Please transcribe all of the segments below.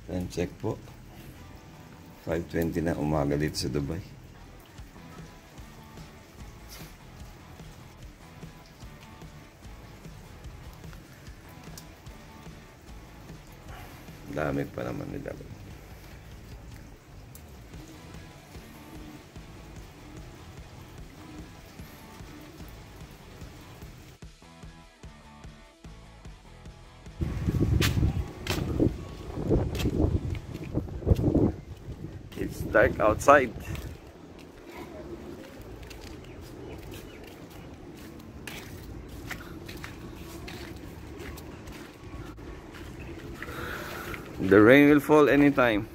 Time check po. 5:20 na umaga dito sa Dubai. Dami pa naman nila. It's dark outside. The rain will fall anytime.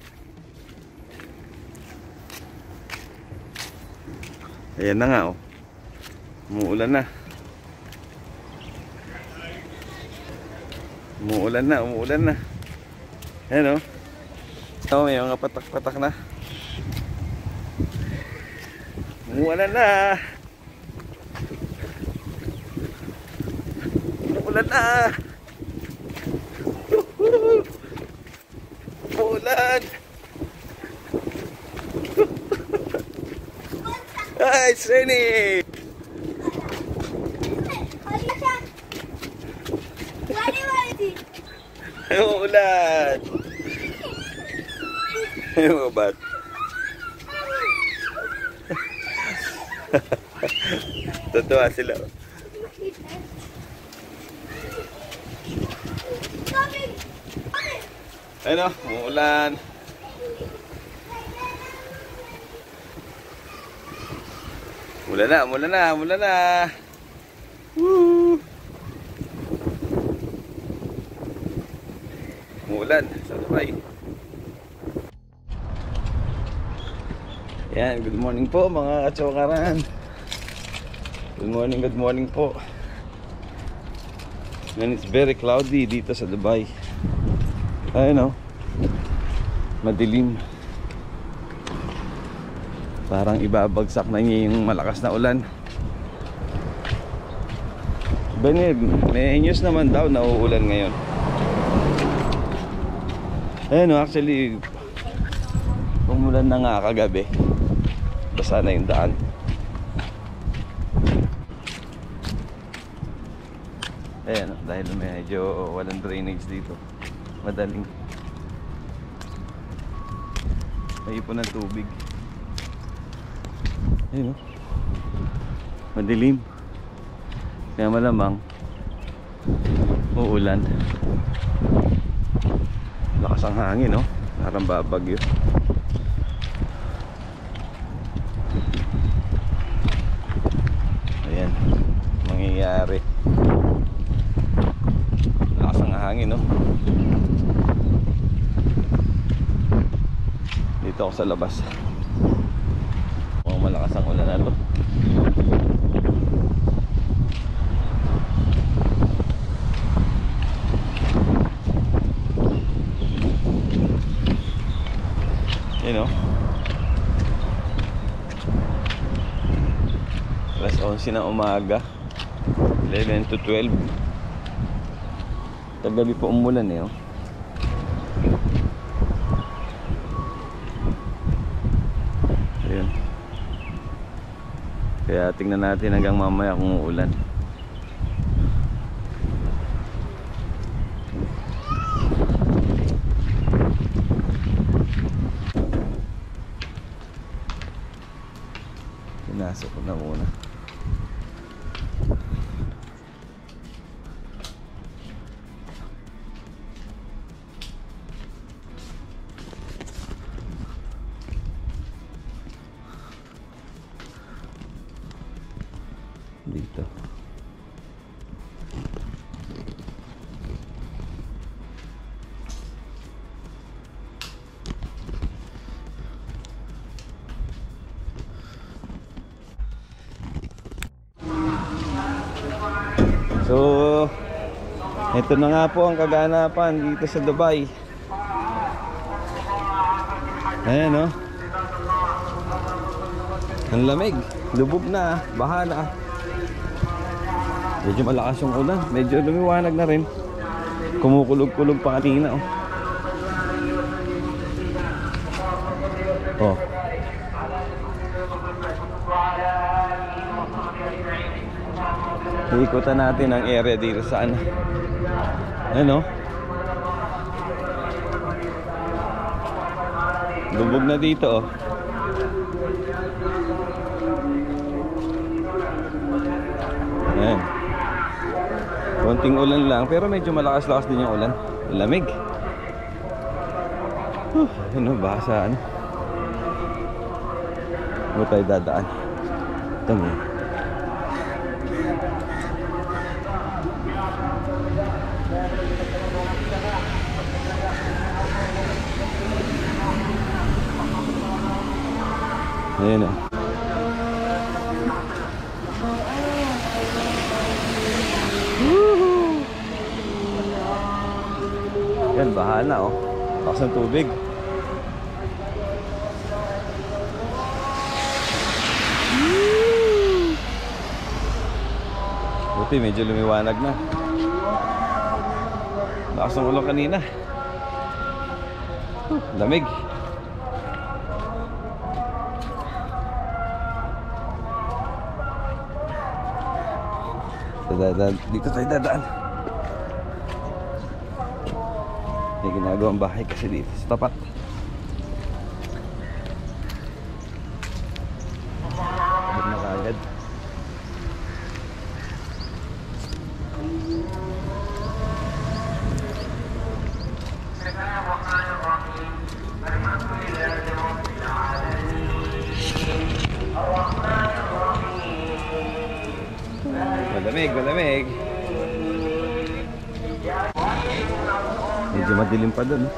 Ayan na nga oh. Umuulan na. Umuulan na, umuulan na. Ayan oh. Oh, may mga patak-patak na. Umuulan na. Umuulan na. Umuulan. Ah, it's raining. Umuulan. Ayaw ba? Totoo sila. Ano? Umuulan. Umuulan na, umuulan na, umuulan na. Woo! Umuulan sa Dubai. Yan, good morning po mga katsokaran. Good morning po. And it's very cloudy dito sa Dubai. Ayun o, madilim. Parang ibabagsak na niya yung malakas na ulan. Benib, may news naman daw na uulan ngayon. Ayun o, actually umulan na nga kagabi. Basa na yung daan. Ayan, dahil medyo walang drainage dito, madaling may ipon ng tubig. Ayun o, madilim. Kaya malamang uulan. Lakas ang hangin, no? Parang babagyo. Ayan, mangyayari. Lakas ang hangin, no? Dito ako sa labas. Mukhang malakas ang ulan na to. You know, alas 11 ng umaga, 11 to 12. Kagabi po umulan eh, oh. Ayan. Kaya tingnan natin hanggang mamaya kung uulan. Pinasok ko na muna. Dito. So, ito na nga po ang kaganapan dito sa Dubai. Ayan, no? Ang lamig, lubog na, baha na. Medyo malakas yung ulan, medyo lumiwanag na rin. Kumukulog-kulog pa kanina, oh. Oh. Ikutan natin ang area dito sa ano. Ano? Lubog na dito oh. Ayan. Konting ulan lang pero medyo malakas-lakas din yung ulan. Lamig. Ano ba sa ano? Ano tayo dadaan? Ito mo. Ayan o. Yan, bahana o. Lakas ng tubig. Buti medyo lumiwanag na. Lakas ng ulan kanina. Lamig. Dito tayo dadaan. May ginagawang bahay kasi dito sa tapat. Huwag na kagad. Malamig, malamig. Medyo madilim pa dun.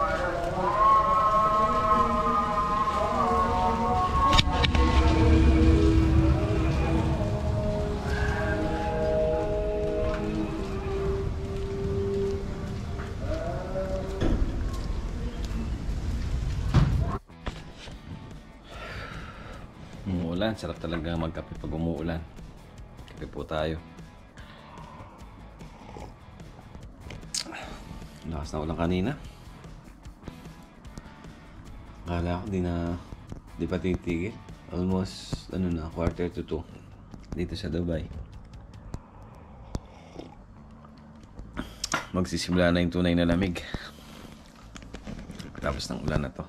Umuulan, sarap talaga magkape pag umuulan. Kape po tayo. Lakas na ulan kanina. Akala ko di pa titigil. Almost ano na, 1:45 dito sa Dubai. Magsisimula na yung tunay na lamig tapos ng ulan na to.